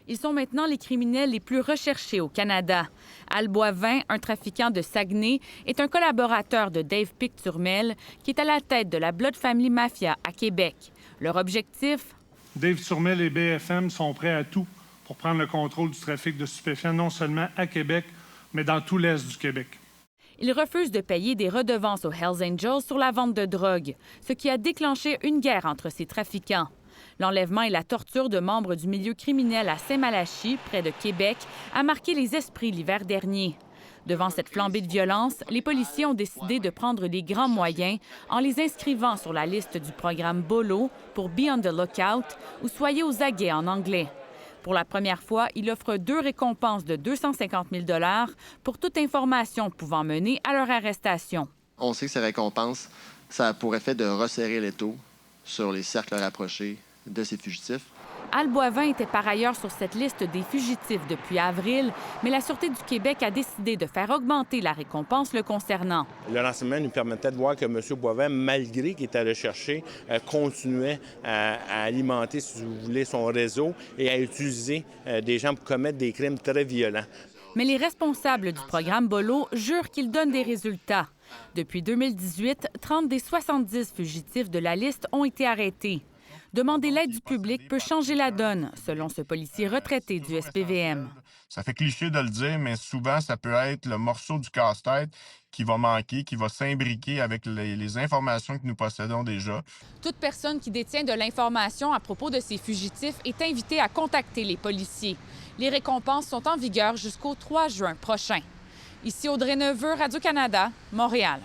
Ils sont maintenant les criminels les plus recherchés au Canada. Al Boivin, un trafiquant de Saguenay, est un collaborateur de Dave Pic-Turmel, qui est à la tête de la Blood Family Mafia à Québec. Leur objectif? Dave Turmel et BFM sont prêts à tout pour prendre le contrôle du trafic de stupéfiants, non seulement à Québec, mais dans tout l'est du Québec. Ils refusent de payer des redevances aux Hells Angels sur la vente de drogue, ce qui a déclenché une guerre entre ces trafiquants. L'enlèvement et la torture de membres du milieu criminel à Saint-Malachie, près de Québec, a marqué les esprits l'hiver dernier. Devant cette flambée de violence, les policiers ont décidé de prendre les grands moyens en les inscrivant sur la liste du programme BOLO pour Be on the Lookout ou Soyez aux aguets en anglais. Pour la première fois, il offre 2 récompenses de 250 000 $ pour toute information pouvant mener à leur arrestation. On sait que ces récompenses, ça a pour effet de resserrer l'étau sur les cercles rapprochés de ces fugitifs. Al Boivin était par ailleurs sur cette liste des fugitifs depuis avril, mais la Sûreté du Québec a décidé de faire augmenter la récompense le concernant. Le renseignement nous permettait de voir que M. Boivin, malgré qu'il était recherché, continuait à alimenter, si vous voulez, son réseau et à utiliser des gens pour commettre des crimes très violents. Mais les responsables du programme BOLO jurent qu'il donne des résultats. Depuis 2018, 30 des 70 fugitifs de la liste ont été arrêtés. Demander l'aide du public peut changer la donne, selon ce policier retraité du SPVM. Ça fait cliché de le dire, mais souvent, ça peut être le morceau du casse-tête qui va manquer, qui va s'imbriquer avec les informations que nous possédons déjà. Toute personne qui détient de l'information à propos de ces fugitifs est invitée à contacter les policiers. Les récompenses sont en vigueur jusqu'au 3 juin prochain. Ici Audrey Neveu, Radio-Canada, Montréal.